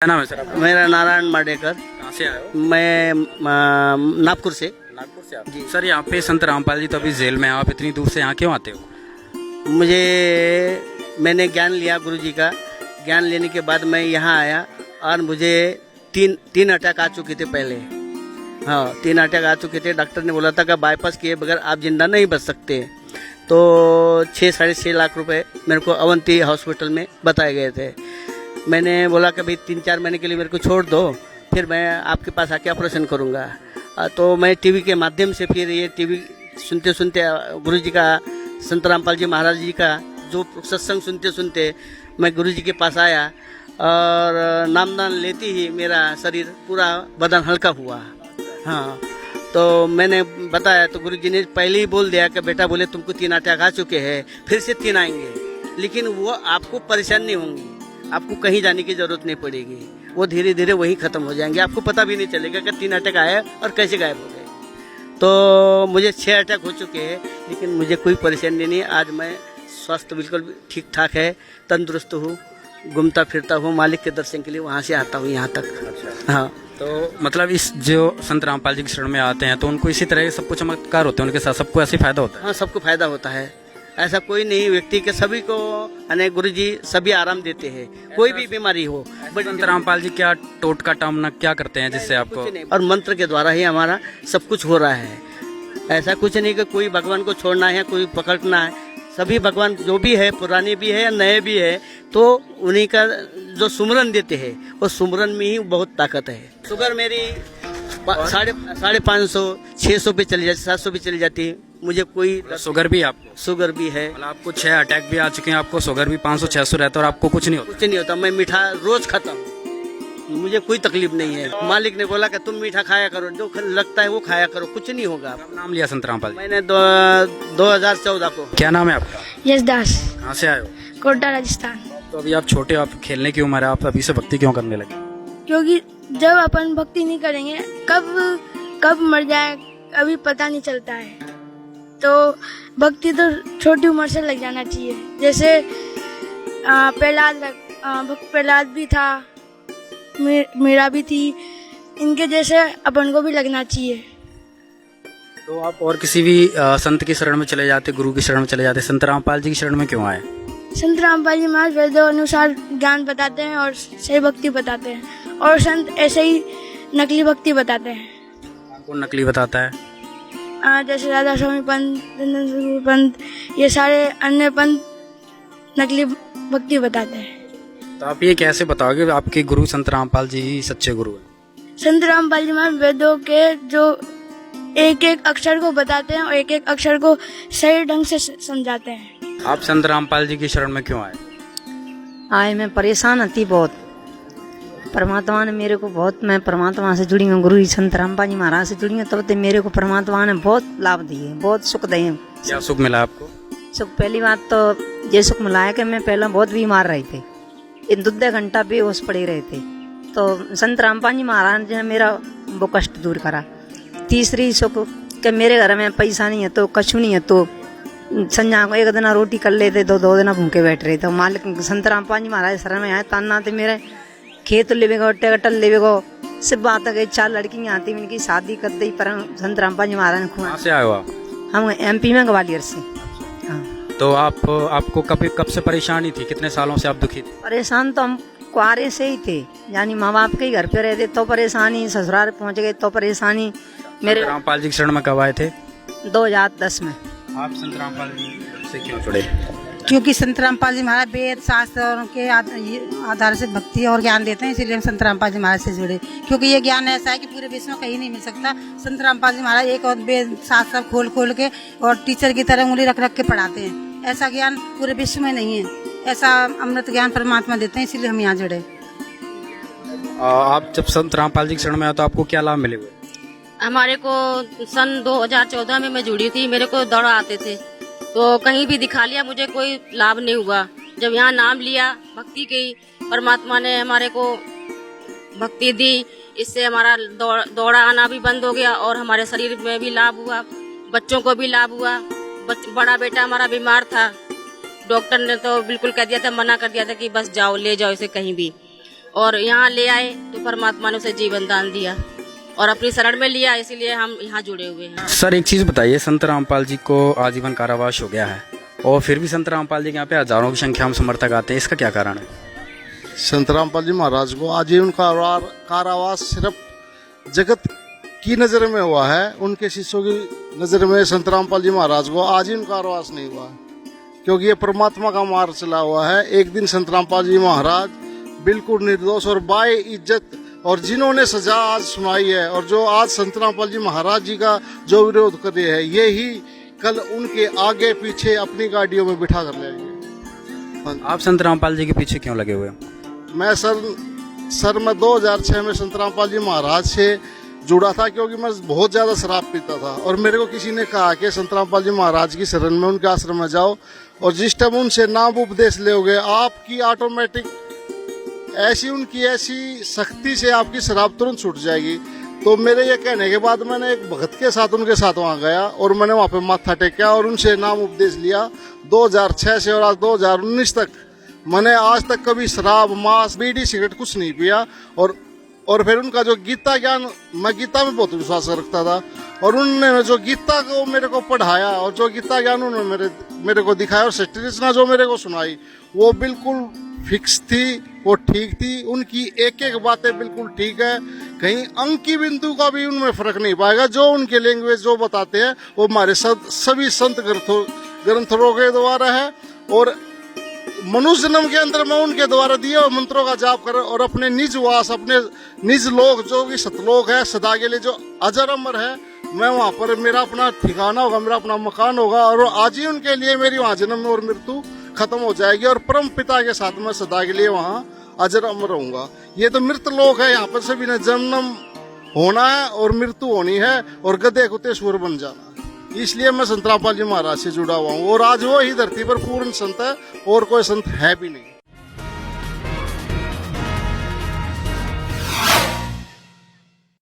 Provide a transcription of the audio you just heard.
क्या नाम है सर आपका? मेरा नारायण माडेकर। कहाँ से आए हो? मैं नागपुर से। नागपुर से आप? जी सर, यहाँ पे संत रामपाल जी तो अभी जेल में हैं, आप इतनी दूर से यहाँ क्यों आते हो? मैंने ज्ञान लिया गुरुजी का। ज्ञान लेने के बाद मैं यहाँ आया और मुझे तीन अटैक आ चुके थे पहले। हाँ, 3 अटैक आ चुके थे। डॉक्टर ने बोला था कि बाईपास किए बगैर आप जिंदा नहीं बच सकते। तो 6-6.5 लाख रुपए मेरे को अवंती हॉस्पिटल में बताए गए थे। मैंने बोला कि भाई 3-4 महीने के लिए मेरे को छोड़ दो, फिर मैं आपके पास आके ऑपरेशन करूँगा। तो मैं टीवी के माध्यम से फिर ये टीवी सुनते सुनते गुरुजी का, संत रामपाल जी महाराज जी का जो सत्संग सुनते सुनते मैं गुरुजी के पास आया और नामदान लेते ही मेरा शरीर पूरा बदन हल्का हुआ। हाँ, तो मैंने बताया तो गुरुजी ने पहले ही बोल दिया कि बेटा बोले तुमको 3 अटैक आ चुके हैं, फिर से 3 आएंगे, लेकिन वो आपको परेशान नहीं होंगी, आपको कहीं जाने की जरूरत नहीं पड़ेगी, वो धीरे धीरे वही खत्म हो जाएंगे, आपको पता भी नहीं चलेगा कि 3 अटैक आए और कैसे गायब हो गए। तो मुझे 6 अटैक हो चुके हैं, लेकिन मुझे कोई परेशानी नहीं। आज मैं स्वास्थ्य बिल्कुल ठीक ठाक है, तंदुरुस्त हूँ, घूमता फिरता हूँ, मालिक के दर्शन के लिए वहाँ से आता हूँ यहाँ तक। अच्छा। हाँ, तो मतलब इस जो संत रामपाल जी के शरण में आते हैं तो उनको इसी तरह के सब कुछ चमत्कार होते हैं, उनके साथ सबको ऐसे फायदा होता है? हाँ, सबको फायदा होता है। ऐसा कोई नहीं व्यक्ति के, सभी को यानी गुरुजी सभी आराम देते हैं, कोई भी बीमारी हो। संत रामपाल जी क्या टोटका टामना क्या करते हैं जिससे आपको? और मंत्र के द्वारा ही हमारा सब कुछ हो रहा है। ऐसा कुछ नहीं कि कोई भगवान को छोड़ना है, कोई पकड़ना है। सभी भगवान जो भी है, पुराने भी है या नए भी है, तो उन्हीं का जो सुमरन देते हैं, वो सुमरन में ही बहुत ताकत है। शुगर मेरी 550-600 पे चली जाती, 700 पे चली जाती। मुझे कोई शुगर भी आपको? शुगर भी है। मतलब आपको 6 अटैक भी आ चुके हैं, आपको शुगर भी 500-600 रहता है और आपको कुछ नहीं होता? कुछ नहीं होता। मैं मीठा रोज खाता हूँ, मुझे कोई तकलीफ नहीं है। मालिक ने बोला कि तुम मीठा खाया करो, जो लगता है वो खाया करो, कुछ नहीं होगा। नाम लिया संत रामपाल जी? मैंने 2014 को। क्या नाम है आपका? यशदास, कहाँ से आए हो? कोटा राजस्थान। तो अभी आप छोटे, आप खेलने की उम्र है, आप अभी से भक्ति क्यों करने लगे? क्योंकि जब अपन भक्ति नहीं करेंगे, कब मर जाए अभी पता नहीं चलता है। तो भक्ति तो छोटी उम्र से लग जाना चाहिए। जैसे प्रहलाद भी था, मीरा भी थी, इनके जैसे अपन को भी लगना चाहिए। तो आप और किसी भी संत की शरण में चले जाते, गुरु की शरण में चले जाते, संत रामपाल जी की शरण में क्यों आए? संत रामपाल जी महाराज वेदों अनुसार ज्ञान बताते हैं और सही भक्ति बताते हैं, और संत ऐसे ही नकली भक्ति बताते हैं। कौन नकली बताता है? जैसे राधा स्वामी पंत, नंदन पंत, ये सारे अन्य पंत नकली भक्ति बताते हैं। तो आप ये कैसे बताओगे आपके गुरु संत रामपाल जी ही सच्चे गुरु हैं? संत रामपाल जी महाराज वेदों के जो एक एक अक्षर को बताते हैं और एक एक अक्षर को सही ढंग से समझाते हैं। आप संत रामपाल जी की शरण में क्यों आए? आए मैं परेशान थी बहुत। परमात्मा ने मेरे को बहुत, मैं परमात्मा से जुड़ी हूँ, गुरु जी संत रामपाल जी महाराज से जुड़ी हूँ, तब तक मेरे को परमात्मा ने बहुत लाभ दिए, बहुत सुख दिए। क्या सुख मिला आपको? सुख, पहली बात तो ये सुख मिला है कि मैं पहले बहुत बीमार रही थी, इन 2 घंटा बेहोश पड़े रहे थे, तो संत रामपाल जी महाराज ने मेरा वो कष्ट दूर करा। तीसरी सुख कि मेरे घर में पैसा नहीं है तो कछु नहीं है, तो संजा को 1 दिन रोटी कर लेते, 2 दिन भूखे बैठ रहे थे। मालिक संत रामपाल जी महाराज शरण में आए, ताना थे मेरे खेत लेवेगो, ट्रैक्टर लेवेगो, सब बात है। 4 लड़कियां आती, इनकी शादी कर दी, पर संत रामपाल जी महाराज ने कहाँ से आए हो आप? हम MP में ग्वालियर से। हाँ, तो आपको कब से परेशानी थी, कितने सालों से आप दुखी थे? परेशान तो हम कुआरे से ही थे, यानी माँ बाप के ही घर पे रहते तो परेशानी, ससुराल पहुंच गए तो परेशानी। मेरे रामपाल जी के शरण में कब आए थे? 2010 में। आप संत रामपाल जी से क्यों जुड़े? क्योंकि संत रामपाल जी महाराज वेद शास्त्र के आधार से भक्ति और ज्ञान देते हैं, इसलिए हम संत रामपाल जी महाराज से जुड़े। क्योंकि ये ज्ञान ऐसा है कि पूरे विश्व में कहीं नहीं मिल सकता। संत रामपाल जी महाराज एक और वेद शास्त्र खोल के और टीचर की तरह उंगली रख के पढ़ाते हैं। ऐसा ज्ञान पूरे विश्व में नहीं है, ऐसा अमृत ज्ञान परमात्मा देते हैं, इसीलिए हम यहाँ जुड़े। आप जब संत रामपाल जी के शरण में आए तो आपको क्या लाभ मिले हुए? हमारे को सन 2014 में मैं जुड़ी थी, मेरे को दौड़ आते थे, तो कहीं भी दिखा लिया, मुझे कोई लाभ नहीं हुआ। जब यहाँ नाम लिया, भक्ति की, परमात्मा ने हमारे को भक्ति दी, इससे हमारा दौड़ा आना भी बंद हो गया और हमारे शरीर में भी लाभ हुआ, बच्चों को भी लाभ हुआ। बड़ा बेटा हमारा बीमार था, डॉक्टर ने तो बिल्कुल कह दिया था, मना कर दिया था कि बस जाओ, ले जाओ इसे कहीं भी। और यहाँ ले आए तो परमात्मा ने उसे जीवन दान दिया और अपनी शरण में लिया, इसीलिए हम यहाँ जुड़े हुए हैं। सर एक चीज़ बताइए, संत रामपाल जी को आजीवन कारावास हो गया है और फिर भी संत रामपाल जी के यहाँ पे हजारों की संख्या में समर्थक आते हैं, इसका क्या कारण है? संत रामपाल जी महाराज को आजीवन कारावास सिर्फ जगत की नज़र में हुआ है, उनके शिष्यों की नज़र में संत रामपाल जी महाराज को आजीवन कारावास नहीं हुआ, क्योंकि ये परमात्मा का मार्ग चला हुआ है। एक दिन संत रामपाल जी महाराज बिल्कुल निर्दोष और बाय इज्जत, और जिन्होंने सजा आज सुनाई है और जो आज संत रामपाल जी महाराज जी का जो विरोध कर रहे हैं, ये ही कल उनके आगे पीछे अपनी गाड़ियों में बिठा कर लेंगे। आप संत रामपाल जी के पीछे क्यों लगे हुए हैं? मैं मैं 2006 में संत रामपाल जी महाराज से जुड़ा था, क्योंकि मैं बहुत ज़्यादा शराब पीता था और मेरे को किसी ने कहा कि संत रामपाल जी महाराज की शरण में, उनके आश्रम में जाओ, और जिस टाइम उनसे नाम उपदेश लोगे आपकी ऑटोमेटिक उनकी ऐसी सख्ती से आपकी शराब तुरंत छूट जाएगी। तो मेरे ये कहने के बाद मैंने एक भगत के साथ उनके साथ वहाँ गया और मैंने वहाँ पे माथा टेका और उनसे नाम उपदेश लिया 2006 से, और आज 2019 तक मैंने आज तक कभी शराब, मांस, बीड़ी, सिगरेट कुछ नहीं पिया। और फिर उनका जो गीता ज्ञान, मैं गीता में बहुत विश्वास रखता था, और उन्होंने जो गीता को मेरे को पढ़ाया और जो गीता ज्ञान उन्होंने मेरे को दिखाया और सृष्टि रचना जो मेरे को सुनाई, वो बिल्कुल फिक्स थी, वो ठीक थी। उनकी एक एक बातें बिल्कुल ठीक है, कहीं अंक की बिंदु का भी उनमें फर्क नहीं पाएगा। जो उनके लैंग्वेज जो बताते हैं वो हमारे सभी संत ग्रंथों के द्वारा है, और मनुष्य जन्म के अंदर मैं उनके द्वारा दिए हुए मंत्रों का जाप कर, और अपने निज वास, अपने निज लोक जो कि सतलोक है, सदा के लिए जो अजर अमर है, मैं वहाँ पर मेरा अपना ठिकाना होगा, मेरा अपना मकान होगा, और आज ही उनके लिए मेरी वहाँ जन्म और मृत्यु खत्म हो जाएगी और परम पिता के साथ मैं सदा के लिए वहाँ अजर अमर रहूंगा। ये तो मृत लोक है, यहाँ पर सभी ने जन्म होना है और मृत्यु होनी है और गधे कुत्ते सुअर बन जाना है। इसलिए मैं संत रामपाल जी महाराज से जुड़ा हुआ हूँ, और आज वो ही धरती पर पूर्ण संत है और कोई संत है भी नहीं।